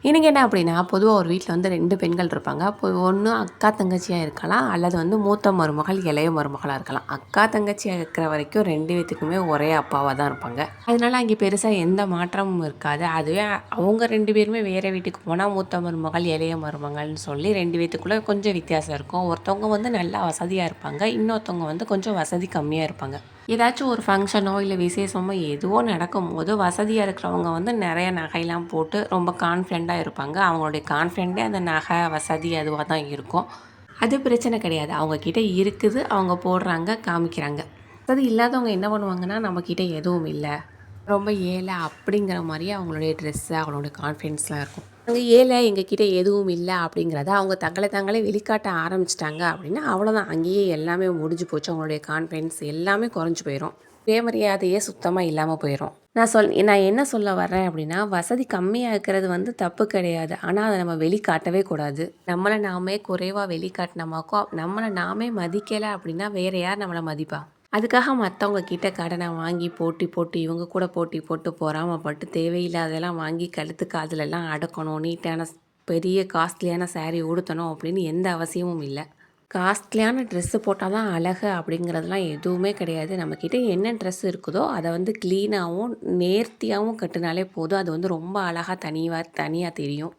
எனக்கு என்ன அப்படின்னா, பொதுவாக ஒரு வீட்டில் வந்து 2 பெண்கள் இருப்பாங்க. அப்போ ஒண்ணு அக்கா, தங்கச்சியா இருக்கலாம். அல்லது வந்து மூத்த மருமகள், இளைய மருமகளா இருக்கலாம். அக்கா, தங்கச்சியா இருக்கிற வரைக்கும் 2 பேத்துக்குமே ஒரே அப்பாவா தான் இருப்பாங்க. அதனால அங்கே பெருசா எந்த மாற்றமும் இருக்காது. அதுவே அவங்க 2 பேருமே வேற வீட்டுக்கு போனா, மூத்த மருமகள், இளைய மருமகள்னு சொல்லி 2 பேத்துக்குள்ள கொஞ்சம் வித்தியாசம் இருக்கும். ஒருத்தவங்க வந்து நல்லா வசதியா இருப்பாங்க. இன்னொருத்தவங்க வந்து கொஞ்சம் வசதி கம்மியா இருப்பாங்க. ஏதாச்சும் ஒரு ஃபங்ஷனோ இல்லை விசேஷமோ எதுவோ நடக்கும்போது வசதியாக இருக்கிறவங்க வந்து நிறைய நகையெல்லாம் போட்டு ரொம்ப கான்ஃபிடெண்ட்டாக இருப்பாங்க. அவங்களுடைய கான்ஃபிடெண்ட்டே அந்த நகை வசதி அதுவாக தான் இருக்கும். அது பிரச்சனை கிடையாது. அவங்கக்கிட்ட இருக்குது, அவங்க போடுறாங்க, காமிக்கிறாங்க. வசதி இல்லாதவங்க என்ன பண்ணுவாங்கன்னா, நம்மக்கிட்ட எதுவும் இல்லை, ரொம்ப ஏழை அப்படிங்கிற மாதிரியே அவங்களுடைய ட்ரெஸ்ஸு, அவங்களோட கான்ஃபிடென்ஸ்லாம் இருக்கும். அங்கே ஏழை எங்ககிட்ட எதுவும் இல்லை அப்படிங்கிறத அவங்க தங்களை தாங்களே வெளிக்காட்ட ஆரம்பிச்சிட்டாங்க அப்படின்னா அவ்வளோதான். அங்கேயே எல்லாமே முடிஞ்சு போச்சு. அவங்களுடைய கான்ஃபிடென்ஸ் எல்லாமே குறைஞ்சி போயிடும். சுயமரியாதையே சுத்தமாக இல்லாமல் போயிடும். நான் என்ன சொல்ல வர்றேன் அப்படின்னா, வசதி கம்மியாக இருக்கிறது வந்து தப்பு கிடையாது. ஆனால் அதை நம்ம வெளிக்காட்டவே கூடாது. நம்மளை நாமே குறைவாக வெளிக்காட்டினமாக்கோ, நம்மளை நாமே மதிக்கலை அப்படின்னா வேறு யார் நம்மளை மதிப்பா? அதுக்காக மற்றவங்க கிட்ட கடனை வாங்கி போட்டி போட்டு இவங்க கூட போட்டி போட்டு பொறாமப்பட்டு தேவையில்லாதெல்லாம் வாங்கி கழுத்து காதுலெல்லாம் அடக்கணும், நீட்டான பெரிய காஸ்ட்லியான சாரீ உடுத்தணும் அப்படின்னு எந்த அவசியமும் இல்லை. காஸ்ட்லியான ட்ரெஸ்ஸு போட்டால் தான் அழகு அப்படிங்கிறதுலாம் எதுவுமே கிடையாது. நம்மக்கிட்ட என்ன ட்ரெஸ் இருக்குதோ அதை வந்து க்ளீனாகவும் நேர்த்தியாகவும் கட்டினாலே போதும். அது வந்து ரொம்ப அழகாக தனியாக தெரியும்.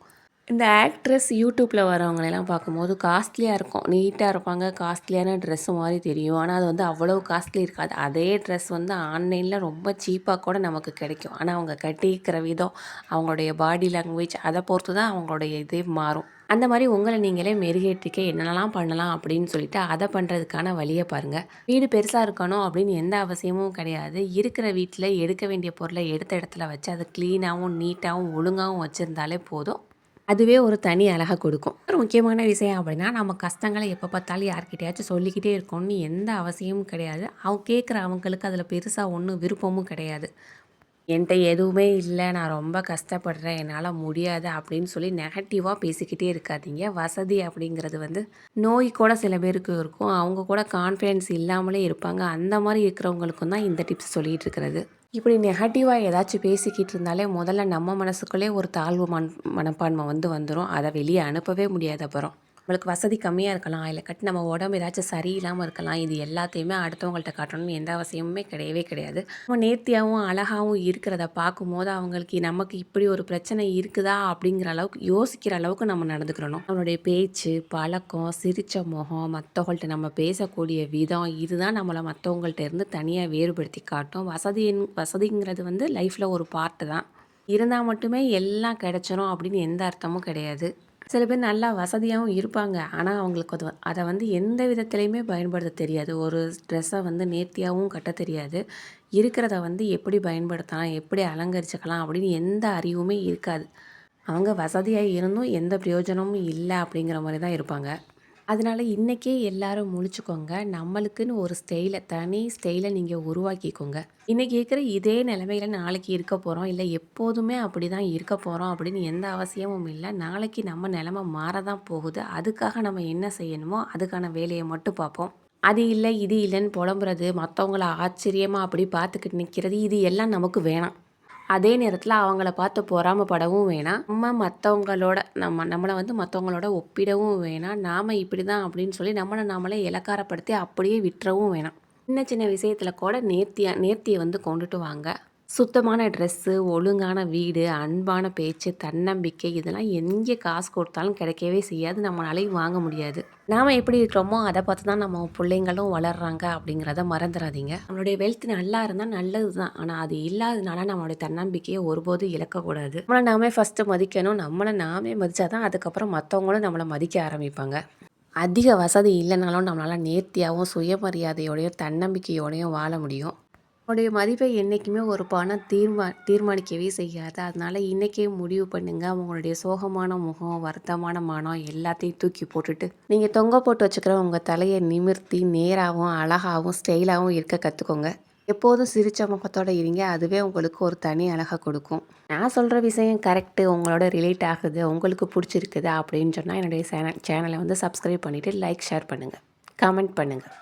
இந்த ஆக்ட்ரஸ் யூடியூப்பில் வரவங்களெல்லாம் பார்க்கும்போது காஸ்ட்லியாக இருக்கும், நீட்டாக இருப்பாங்க, காஸ்ட்லியான ட்ரெஸ்ஸு மாதிரி தெரியும். ஆனால் அது வந்து அவ்வளோ காஸ்ட்லி இருக்காது. அதே ட்ரெஸ் வந்து ஆன்லைனில் ரொம்ப சீப்பாக கூட நமக்கு கிடைக்கும். ஆனால் அவங்க கட்டிக்கிற விதம், அவங்களுடைய பாடி லாங்குவேஜ் அதை பொறுத்து தான் அவங்களுடைய இதே மாறும். அந்த மாதிரி உங்களை நீங்களே மெருகேற்றிக்க என்னென்னலாம் பண்ணலாம் அப்படின்னு சொல்லிட்டு அதை பண்ணுறதுக்கான வழியை பாருங்கள். வீடு பெருசாக இருக்கணும் அப்படின்னு எந்த அவசியமும் கிடையாது. இருக்கிற வீட்டில் எடுக்க வேண்டிய பொருளை எடுத்த இடத்துல வச்சு அதை க்ளீனாகவும் நீட்டாகவும் ஒழுங்காகவும் வச்சுருந்தாலே போதும். அதுவே ஒரு தனி அழகை கொடுக்கும். ஒரு முக்கியமான விஷயம் அப்படின்னா, நம்ம கஷ்டங்களை எப்போ பார்த்தாலும் யார்கிட்டயாச்சும் சொல்லிக்கிட்டே இருக்கணும்னு எந்த அவசியமும் கிடையாது. அவங்க கேட்குற அவங்களுக்கு அதில் பெருசாக ஒன்றும் விருப்பமும் கிடையாது. என்கிட்ட எதுவுமே இல்லை, நான் ரொம்ப கஷ்டப்படுறேன், என்னால் முடியாது அப்படின்னு சொல்லி நெகட்டிவாக பேசிக்கிட்டே இருக்காதீங்க. வசதி அப்படிங்கிறது வந்து நோய் கூட சில பேருக்கு இருக்கும். அவங்க கூட கான்ஃபிடென்ஸ் இல்லாமலே இருப்பாங்க. அந்த மாதிரி இருக்கிறவங்களுக்கும் தான் இந்த டிப்ஸ் சொல்லிகிட்டு இருக்கிறது. இப்படி நெகட்டிவாக ஏதாச்சும் பேசிக்கிட்டு இருந்தாலே முதல்ல நம்ம மனசுக்குள்ளே ஒரு தாழ்வு மனப்பான்மை வந்துடும். அதை வெளியே அனுப்பவே முடியாது. அப்புறம் நம்மளுக்கு வசதி கம்மியாக இருக்கலாம், இல்லை கட்டி நம்ம உடம்பு ஏதாச்சும் சரியில்லாமல் இருக்கலாம். இது எல்லாத்தையுமே அடுத்தவங்கள்ட்ட காட்டணும்னு எந்த அவசியமுமே கிடையவே கிடையாது. நம்ம நேர்த்தியாகவும் அழகாகவும் இருக்கிறத பார்க்கும்போது அவங்களுக்கு நமக்கு இப்படி ஒரு பிரச்சனை இருக்குதா அப்படிங்கிற அளவுக்கு யோசிக்கிற அளவுக்கு நம்ம நடந்துக்கிறணும். நம்மளுடைய பேச்சு, பழக்கம், சிரித்த முகம், மற்றவங்கள்ட்ட நம்ம பேசக்கூடிய விதம், இதுதான் நம்மளை மற்றவங்கள்ட்ட இருந்து தனியாக வேறுபடுத்தி காட்டும். வசதிங்கிறது வந்து லைஃப்பில் ஒரு பார்ட்டு தான். இருந்தால் மட்டுமே எல்லாம் கிடைச்சிரும் அப்படின்னு எந்த அர்த்தமும் கிடையாது. சில பேர் நல்லா வசதியாகவும் இருப்பாங்க. ஆனால் அவங்களுக்கு அதை வந்து எந்த விதத்துலையுமே பயன்படுத்த தெரியாது. ஒரு ட்ரெஸ்ஸை வந்து நேர்த்தியாகவும் கட்ட தெரியாது. இருக்கிறத வந்து எப்படி பயன்படுத்தலாம், எப்படி அலங்கரிச்சுக்கலாம் அப்படின்னு எந்த அறிவுமே இருக்காது. அவங்க வசதியாக இருந்தும் எந்த பிரயோஜனமும் இல்லை அப்படிங்கிற மாதிரி தான் இருப்பாங்க. அதனால் இன்றைக்கே எல்லாரும் முழிச்சுக்கோங்க. நம்மளுக்குன்னு ஒரு தனி ஸ்டைலை நீங்கள் உருவாக்கிக்கோங்க. இன்றைக்கி இருக்கிற இதே நிலைமையில நாளைக்கு இருக்க போகிறோம், இல்லை எப்போதுமே அப்படி தான் இருக்க போகிறோம் அப்படின்னு எந்த அவசியமும் இல்லை. நாளைக்கு நம்ம நிலைமை மாற தான் போகுது. அதுக்காக நம்ம என்ன செய்யணுமோ அதுக்கான வேலையை மட்டும் பார்ப்போம். அது இல்லை இது இல்லைன்னு புலம்புறது, மற்றவங்கள ஆச்சரியமாக அப்படி பார்த்துக்கிட்டு நிற்கிறது, இது எல்லாம் நமக்கு வேணாம். அதே நேரத்தில் அவங்கள பார்த்து பொறாமப்படவும் வேணாம். நம்மளை வந்து மற்றவங்களோட ஒப்பிடவும் வேணாம். நாம் இப்படி தான் அப்படின்னு சொல்லி நம்மளை நாமளே இலக்காரப்படுத்தி அப்படியே விட்டுறவும் வேணாம். சின்ன சின்ன விஷயத்தில் கூட நேர்த்தியை வந்து கொண்டுட்டு வாங்க. சுத்தமான ட்ரெஸ்ஸு, ஒழுங்கான வீடு, அன்பான பேச்சு, தன்னம்பிக்கை இதெல்லாம் எங்கே காசு கொடுத்தாலும் கிடைக்கவே செய்யாது. நம்மளாலையும் வாங்க முடியாது. நாம் எப்படி இருக்கிறோமோ அதை பார்த்து தான் நம்ம பிள்ளைங்களும் வளர்கிறாங்க அப்படிங்கிறத மறந்துடாதீங்க. நம்மளுடைய வெல்த் நல்லா இருந்தால் நல்லது தான். ஆனால் அது இல்லாததுனால நம்மளுடைய தன்னம்பிக்கையை ஒருபோதும் இழக்கக்கூடாது. நம்மளை நாமே ஃபஸ்ட்டு மதிக்கணும். நம்மளை நாமே மதித்தா தான் அதுக்கப்புறம் மற்றவங்களும் நம்மளை மதிக்க ஆரம்பிப்பாங்க. அதிக வசதி இல்லைனாலும் நம்மளால் நேர்த்தியாகவும் சுயமரியாதையோடையும் தன்னம்பிக்கையோடையும் வாழ முடியும். உங்களுடைய மதிப்பை என்றைக்குமே ஒரு பணம் தீர்மானிக்கவே செய்யாது. அதனால் இன்றைக்கே முடிவு பண்ணுங்கள். உங்களுடைய சோகமான முகம், வருத்தமான மனம் எல்லாத்தையும் தூக்கி போட்டுட்டு நீங்கள் தொங்க போட்டு வச்சுக்கிற உங்கள் தலையை நிமிர்த்தி நேராகவும் அழகாகவும் ஸ்டைலாகவும் இருக்க கற்றுக்கோங்க. எப்போதும் சிரித்த முகத்தோடு இருங்க. அதுவே உங்களுக்கு ஒரு தனி அழகை கொடுக்கும். நான் சொல்கிற விஷயம் கரெக்டு, உங்களோட ரிலேட் ஆகுது, உங்களுக்கு பிடிச்சிருக்குது அப்படின்னு சொன்னால் என்னுடைய சேனலை வந்து சப்ஸ்கிரைப் பண்ணிவிட்டு லைக், ஷேர் பண்ணுங்கள், கமெண்ட் பண்ணுங்கள்.